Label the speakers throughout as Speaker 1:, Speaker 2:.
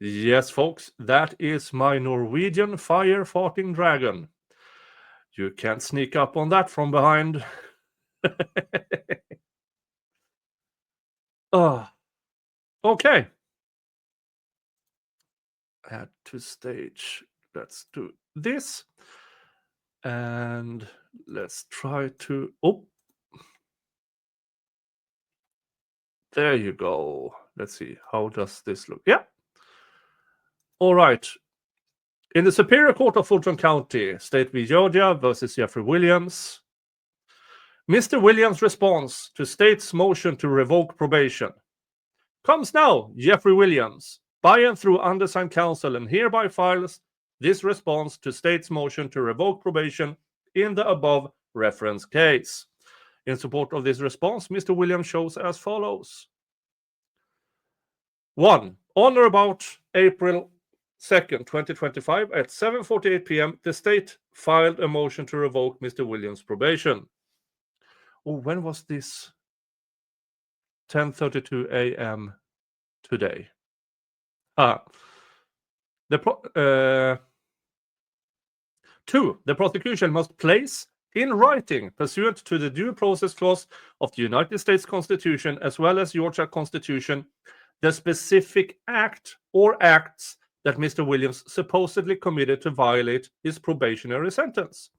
Speaker 1: Yes, folks, that is my Norwegian fire-farting dragon. You can't sneak up on that from behind. Okay. Add to stage. Let's do this. And let's try to... Oh. There you go. Let's see. How does this look? Yeah. All right. In the Superior Court of Fulton County, State v. Georgia versus Jeffrey Williams, Mr. Williams' response to State's motion to revoke probation comes now. Jeffrey Williams, by and through undersigned counsel, and hereby files this response to State's motion to revoke probation in the above reference case. In support of this response, Mr. Williams shows as follows. 1. On or about April 2nd, 2025, at 7:48 p.m., the state filed a motion to revoke Mr. Williams' probation. Oh, when was this? 10:32 a.m. today. 2. The prosecution must place in writing, pursuant to the due process clause of the United States Constitution as well as Georgia Constitution, the specific act or acts that Mr. Williams supposedly committed to violate his probationary sentence.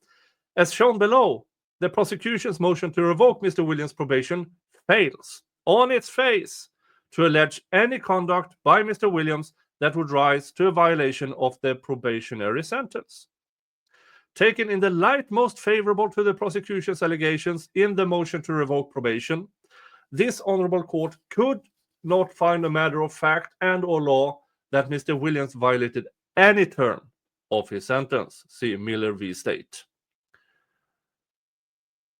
Speaker 1: As shown below, the prosecution's motion to revoke Mr. Williams' probation fails on its face to allege any conduct by Mr. Williams that would rise to a violation of the probationary sentence. Taken in the light most favorable to the prosecution's allegations in the motion to revoke probation, this honorable court could not find a matter of fact and or law that Mr. Williams violated any term of his sentence. See Miller v. State.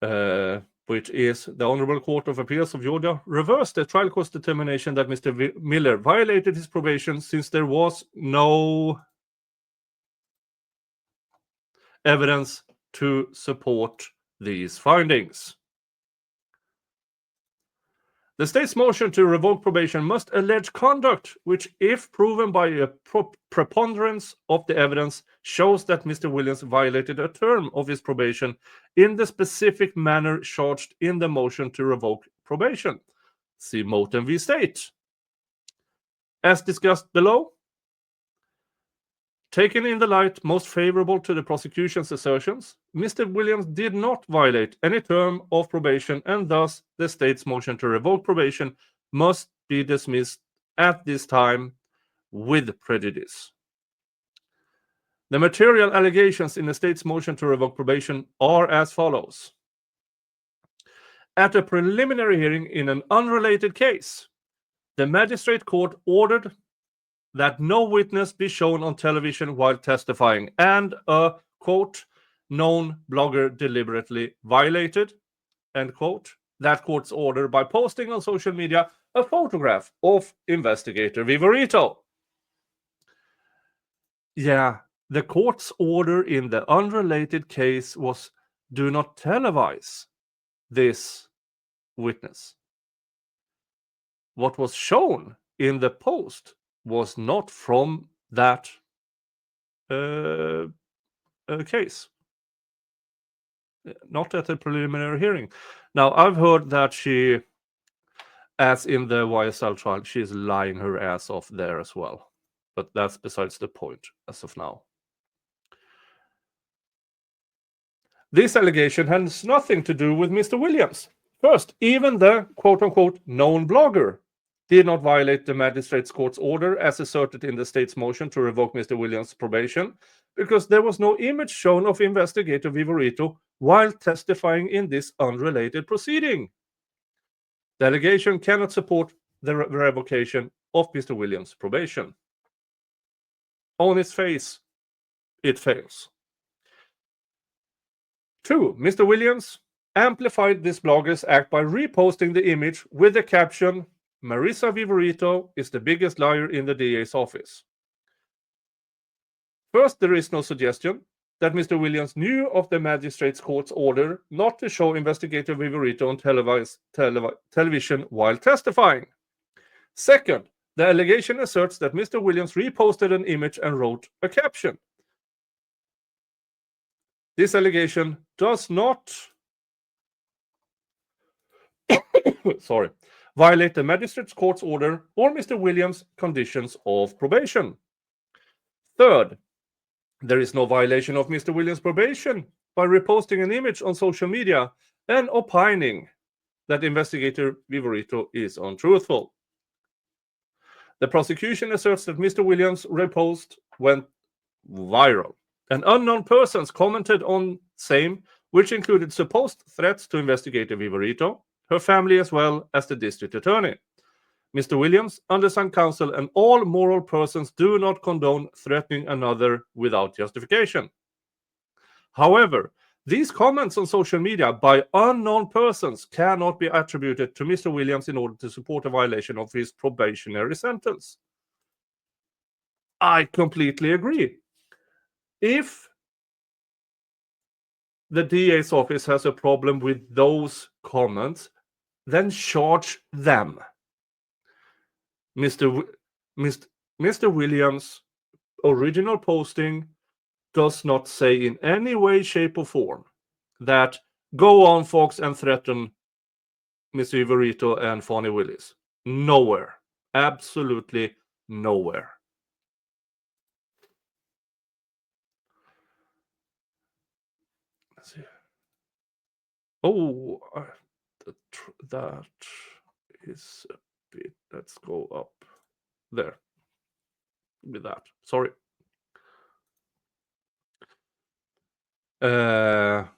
Speaker 1: Which is the Honorable Court of Appeals of Georgia reversed the trial court's determination that Mr. Miller violated his probation since there was no evidence to support these findings. The state's motion to revoke probation must allege conduct which, if proven by a preponderance of the evidence, shows that Mr. Williams violated a term of his probation in the specific manner charged in the motion to revoke probation. See Moten v. State. As discussed below, taken in the light most favorable to the prosecution's assertions, Mr. Williams did not violate any term of probation, and thus the state's motion to revoke probation must be dismissed at this time with prejudice. The material allegations in the state's motion to revoke probation are as follows. At a preliminary hearing in an unrelated case, the magistrate court ordered that no witness be shown on television while testifying, and a, quote, known blogger deliberately violated, end quote, that court's order by posting on social media a photograph of investigator Vivorito. Yeah, the court's order in the unrelated case was do not televise this witness. What was shown in the post was not from that case. Not at a preliminary hearing. Now, I've heard that she, as in the YSL trial, she's lying her ass off there as well. But that's besides the point as of now. This allegation has nothing to do with Mr. Williams. First, even the quote-unquote known blogger did not violate the magistrate's court's order as asserted in the state's motion to revoke Mr. Williams' probation, because there was no image shown of investigator Vivorito while testifying in this unrelated proceeding. The allegation cannot support the revocation of Mr. Williams' probation. On its face, it fails. 2. Mr. Williams amplified this blogger's act by reposting the image with the caption, Marisa Vivorito is the biggest liar in the DA's office. First, there is no suggestion that Mr. Williams knew of the magistrate's court's order not to show investigator Vivorito on television while testifying. Second, The allegation asserts that Mr. Williams reposted an image and wrote a caption. This allegation does not violate the magistrate's court's order or Mr. Williams' conditions of probation. Third, there is no violation of Mr. Williams' probation by reposting an image on social media and opining that investigator Vivorito is untruthful. The prosecution asserts that Mr. Williams' repost went viral, and unknown persons commented on same, which included supposed threats to investigator Vivorito, her family, as well as the district attorney. Mr. Williams, undersigned counsel, and all moral persons do not condone threatening another without justification. However, these comments on social media by unknown persons cannot be attributed to Mr. Williams in order to support a violation of his probationary sentence. I completely agree. If the DA's office has a problem with those comments, then charge them. Mr. Williams' original posting does not say in any way, shape, or form that go on, folks, and threaten Mr. Vivorito and Fani Willis. Nowhere. Absolutely nowhere. Let's see. Oh, that is a bit. Let's go up there with that. Sorry. The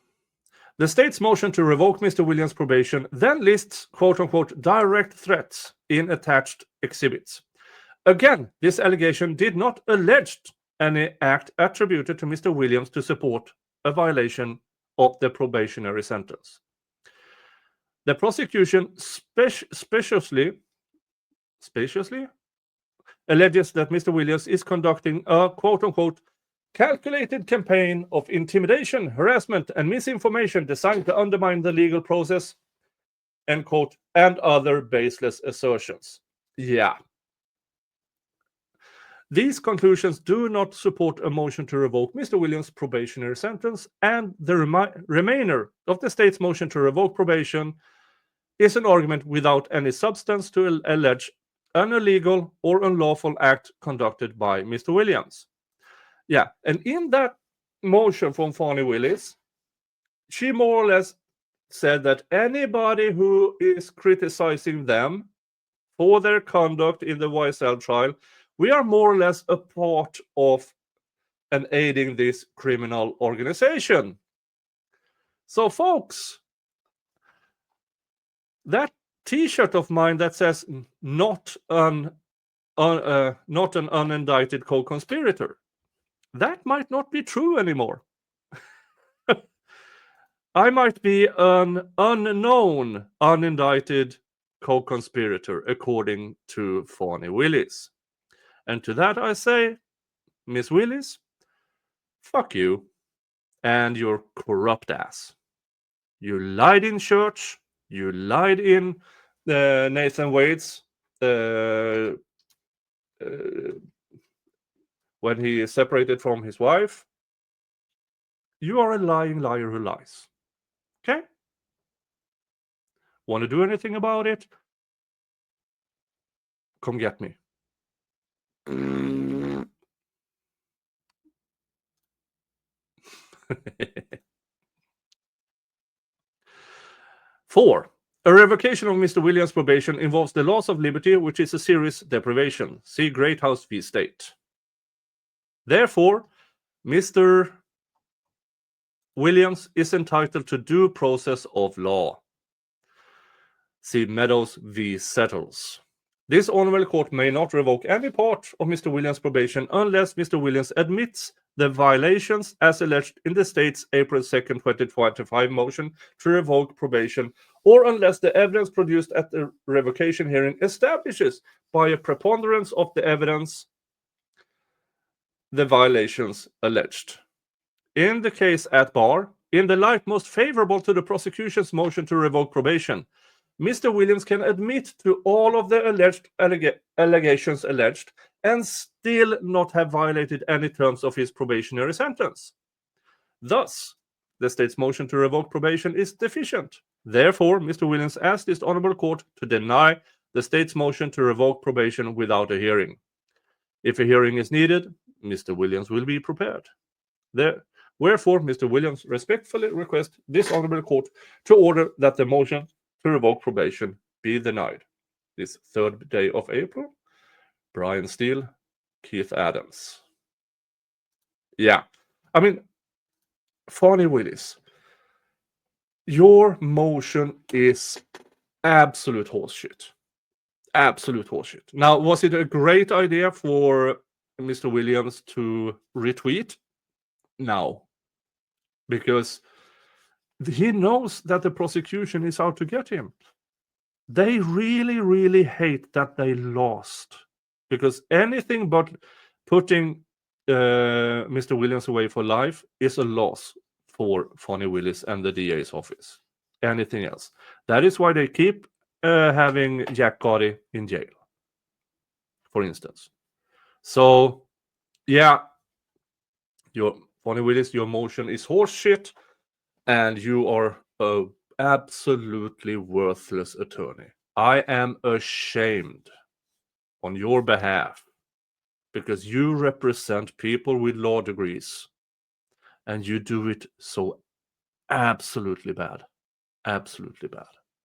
Speaker 1: state's motion to revoke Mr. Williams' probation then lists quote-unquote direct threats in attached exhibits. Again, this allegation did not allege any act attributed to Mr. Williams to support a violation of the probationary sentence. The prosecution spaciously alleges that Mr. Williams is conducting a quote-unquote calculated campaign of intimidation, harassment, and misinformation designed to undermine the legal process, end quote, and other baseless assertions. Yeah. These conclusions do not support a motion to revoke Mr. Williams' probationary sentence, and the remainder of the state's motion to revoke probation is an argument without any substance to allege an illegal or unlawful act conducted by Mr. Williams. Yeah, and in that motion from Fani Willis, she more or less said that anybody who is criticizing them for their conduct in the YSL trial, we are more or less a part of and aiding this criminal organization. So, folks, that T-shirt of mine that says not an unindicted co-conspirator, that might not be true anymore. I might be an unknown, unindicted co-conspirator, according to Fani Willis. And to that I say, Miss Willis, fuck you and your corrupt ass. You lied in church. You lied in Nathan Wade's when he is separated from his wife. You are a lying liar who lies. Okay? Want to do anything about it? Come get me. Four, a revocation of Mr. Williams' probation involves the loss of liberty, which is a serious deprivation. See Great House v. State. Therefore, Mr. Williams is entitled to due process of law. See Meadows v. Settles. This honorable court may not revoke any part of Mr. Williams' probation unless Mr. Williams admits the violations as alleged in the state's April 2nd, 2025 motion to revoke probation, or unless the evidence produced at the revocation hearing establishes by a preponderance of the evidence the violations alleged. In the case at bar, in the light most favorable to the prosecution's motion to revoke probation, Mr. Williams can admit to all of the alleged allegations alleged and still not have violated any terms of his probationary sentence. Thus, the state's motion to revoke probation is deficient. Therefore, Mr. Williams asked this honorable court to deny the state's motion to revoke probation without a hearing. If a hearing is needed, Mr. Williams will be prepared. Wherefore, Mr. Williams respectfully requests this honorable court to order that the motion to revoke probation be denied. This 3rd day of April, Brian Steele, Keith Adams. Yeah, I mean, Fani Willis, your motion is absolute horseshit. Absolute horseshit. Now, was it a great idea for Mr. Williams to retweet? No. Because he knows that the prosecution is out to get him. They really, really hate that they lost. Because anything but putting Mr. Williams away for life is a loss for Fani Willis and the DA's office. Anything else. That is why they keep having Jack Gotti in jail, for instance. So, yeah, Fani Willis, your motion is horseshit, and you are a absolutely worthless attorney. I am ashamed on your behalf because you represent people with law degrees, and you do it so absolutely bad. Absolutely bad.